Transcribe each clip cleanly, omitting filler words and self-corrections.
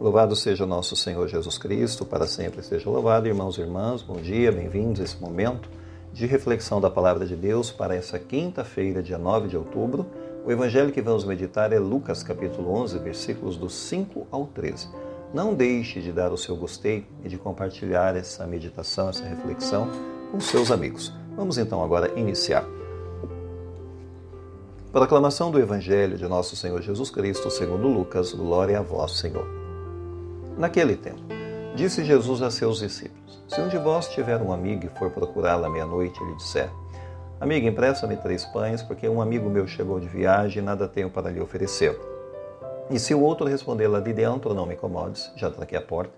Louvado seja o nosso Senhor Jesus Cristo, para sempre seja louvado. Irmãos e irmãs, bom dia, bem-vindos a esse momento de reflexão da Palavra de Deus para essa quinta-feira, dia 9 de outubro. O Evangelho que vamos meditar é Lucas capítulo 11, versículos do 5 ao 13. Não deixe de dar o seu gostei e de compartilhar essa meditação, essa reflexão com seus amigos. Vamos então agora iniciar. Proclamação do Evangelho de nosso Senhor Jesus Cristo, segundo Lucas, glória a vós, Senhor. Naquele tempo, disse Jesus a seus discípulos: se um de vós tiver um amigo e for procurá-lo à meia-noite, ele disser: amigo, empresta-me 3 pães, porque um amigo meu chegou de viagem e nada tenho para lhe oferecer. E se o outro responder lá de dentro: não me incomodes, já tranquei a porta,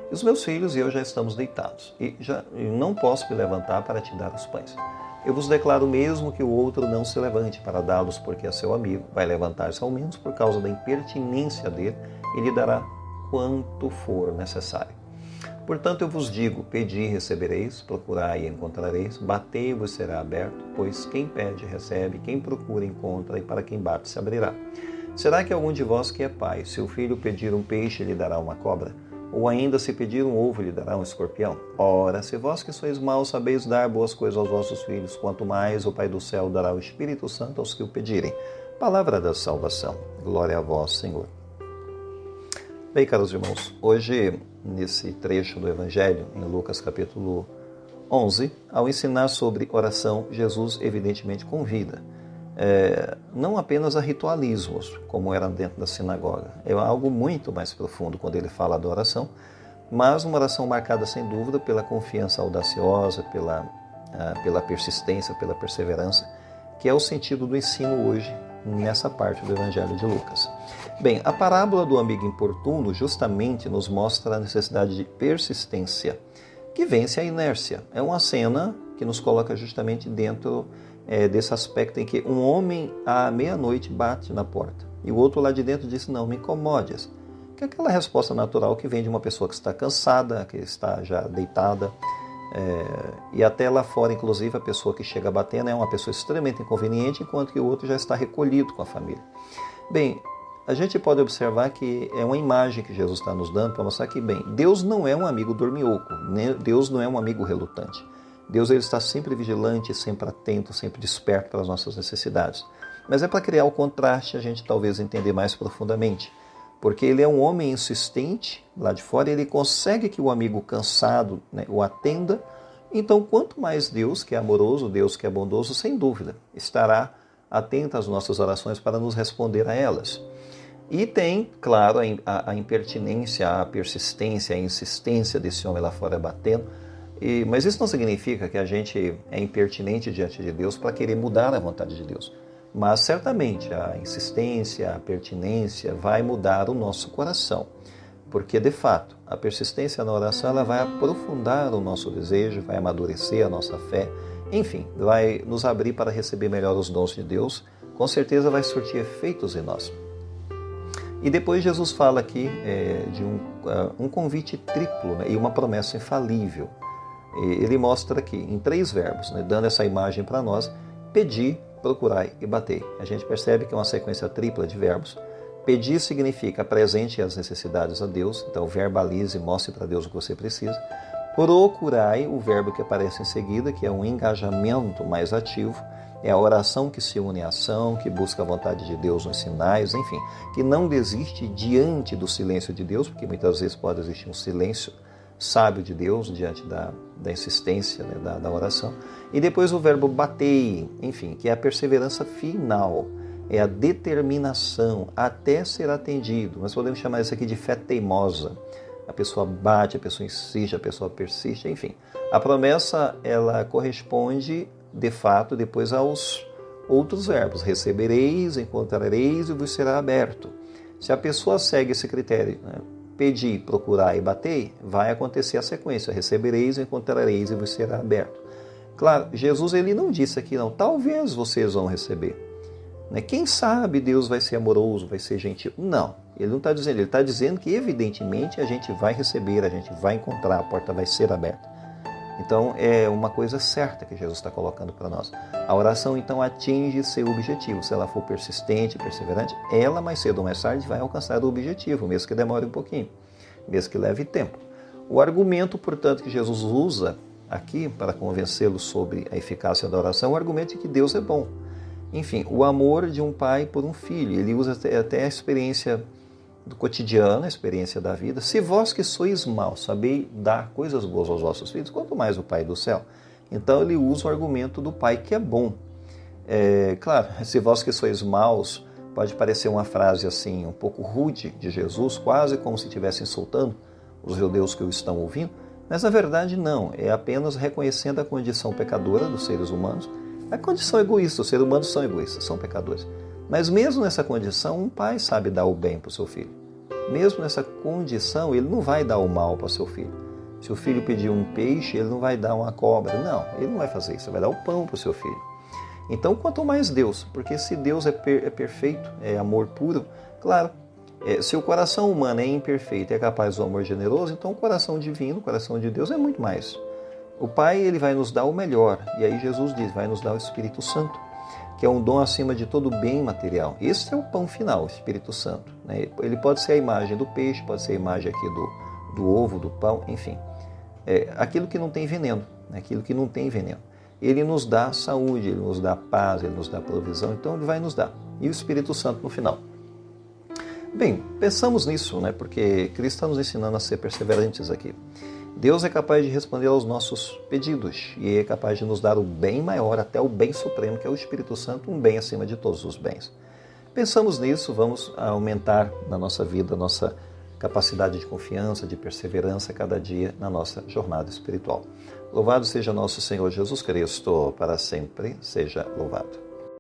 e os meus filhos e eu já estamos deitados, e não posso me levantar para te dar os pães. Eu vos declaro mesmo que o outro não se levante para dá-los, porque é seu amigo, vai levantar-se ao menos por causa da impertinência dele, e lhe dará quanto for necessário. Portanto, eu vos digo: pedi e recebereis, procurai e encontrareis, batei e vos será aberto, pois quem pede recebe, quem procura encontra, e para quem bate se abrirá. Será que algum de vós que é pai, se o filho pedir um peixe, lhe dará uma cobra? Ou ainda, se pedir um ovo, lhe dará um escorpião? Ora, se vós que sois maus sabeis dar boas coisas aos vossos filhos, quanto mais o Pai do céu dará o Espírito Santo aos que o pedirem. Palavra da salvação. Glória a vós, Senhor. Bem, caros irmãos, hoje, nesse trecho do Evangelho, em Lucas capítulo 11, ao ensinar sobre oração, Jesus evidentemente convida, não apenas a ritualismos, como era dentro da sinagoga. É algo muito mais profundo quando ele fala da oração, mas uma oração marcada, sem dúvida, pela confiança audaciosa, pela persistência, pela perseverança, que é o sentido do ensino hoje, nessa parte do Evangelho de Lucas. Bem, a parábola do amigo importuno justamente nos mostra a necessidade de persistência, que vence a inércia. É uma cena que nos coloca justamente dentro desse aspecto em que um homem à meia-noite bate na porta e o outro lá de dentro diz: não me incomodes. Que é aquela resposta natural que vem de uma pessoa que está cansada, que está já deitada, e até lá fora, inclusive, a pessoa que chega batendo é uma pessoa extremamente inconveniente, enquanto que o outro já está recolhido com a família. Bem, a gente pode observar que é uma imagem que Jesus está nos dando para mostrar que, bem, Deus não é um amigo dorminhoco, Deus não é um amigo relutante. Deus ele está sempre vigilante, sempre atento, sempre desperto para as nossas necessidades. Mas é para criar o contraste, a gente talvez entender mais profundamente. Porque ele é um homem insistente lá de fora, ele consegue que o amigo cansado, o atenda. Então, quanto mais Deus, que é amoroso, Deus que é bondoso, sem dúvida, estará atento às nossas orações para nos responder a elas. E tem, claro, a impertinência, a persistência, a insistência desse homem lá fora batendo. Mas isso não significa que a gente é impertinente diante de Deus para querer mudar a vontade de Deus. Mas certamente a insistência, a pertinência vai mudar o nosso coração. Porque, de fato, a persistência na oração ela vai aprofundar o nosso desejo, vai amadurecer a nossa fé, enfim, vai nos abrir para receber melhor os dons de Deus, com certeza vai surtir efeitos em nós. E depois Jesus fala aqui de um convite triplo, e uma promessa infalível. Ele mostra aqui em 3 verbos, dando essa imagem para nós: pedir, procurai e batei. A gente percebe que é uma sequência tripla de verbos. Pedir significa apresente as necessidades a Deus, então verbalize, mostre para Deus o que você precisa. Procurai, o verbo que aparece em seguida, que é um engajamento mais ativo, é a oração que se une à ação, que busca a vontade de Deus nos sinais, enfim, que não desiste diante do silêncio de Deus, porque muitas vezes pode existir um silêncio sábio de Deus diante da insistência, da oração. E depois o verbo batei, enfim, que é a perseverança final, é a determinação até ser atendido. Nós podemos chamar isso aqui de fé teimosa. A pessoa bate, a pessoa insiste, a pessoa persiste, enfim. A promessa, ela corresponde, de fato, depois aos outros verbos. Recebereis, encontrareis e vos será aberto. Se a pessoa segue esse critério, pedir, procurar e bater, vai acontecer a sequência: recebereis, encontrareis e vos será aberto. Claro, Jesus ele não disse aqui, não, talvez vocês vão receber. Quem sabe Deus vai ser amoroso, vai ser gentil. Não, ele não está dizendo, ele está dizendo que evidentemente a gente vai receber, a gente vai encontrar, a porta vai ser aberta. Então é uma coisa certa que Jesus está colocando para nós. A oração então atinge seu objetivo. Se ela for persistente, perseverante, ela mais cedo ou mais tarde vai alcançar o objetivo, mesmo que demore um pouquinho. mesmo que leve tempo. O argumento, portanto, que Jesus usa aqui para convencê-lo sobre a eficácia da oração é o argumento de que Deus é bom. Enfim, o amor de um pai por um filho. Ele usa até a experiência do cotidiano, a experiência da vida. Se vós que sois maus sabeis dar coisas boas aos vossos filhos, quanto mais o Pai do céu. Então ele usa o argumento do Pai que é bom. Claro, se vós que sois maus, pode parecer uma frase assim um pouco rude de Jesus, quase como se estivesse insultando os judeus que o estão ouvindo, mas na verdade não, é apenas reconhecendo a condição pecadora dos seres humanos, a condição egoísta, os seres humanos são egoístas, são pecadores. Mas mesmo nessa condição, um pai sabe dar o bem para o seu filho. Mesmo nessa condição, ele não vai dar o mal para o seu filho. Se o filho pedir um peixe, ele não vai dar uma cobra. Não, ele não vai fazer isso, ele vai dar o pão para o seu filho. Então, quanto mais Deus, porque se Deus é perfeito, é amor puro, claro, se o coração humano é imperfeito e é capaz do amor generoso, então o coração divino, o coração de Deus é muito mais. O Pai, ele vai nos dar o melhor, e aí Jesus diz, vai nos dar o Espírito Santo, que é um dom acima de todo bem material. Esse é o pão final, o Espírito Santo. Ele pode ser a imagem do peixe, pode ser a imagem aqui do ovo, do pão, enfim. Aquilo que não tem veneno, aquilo que não tem veneno. Ele nos dá saúde, ele nos dá paz, ele nos dá provisão, então ele vai nos dar. E o Espírito Santo no final. Bem, pensamos nisso, porque Cristo está nos ensinando a ser perseverantes aqui. Deus é capaz de responder aos nossos pedidos e é capaz de nos dar o bem maior, até o bem supremo, que é o Espírito Santo, um bem acima de todos os bens. Pensamos nisso, vamos aumentar na nossa vida a nossa capacidade de confiança, de perseverança cada dia na nossa jornada espiritual. Louvado seja nosso Senhor Jesus Cristo, para sempre seja louvado.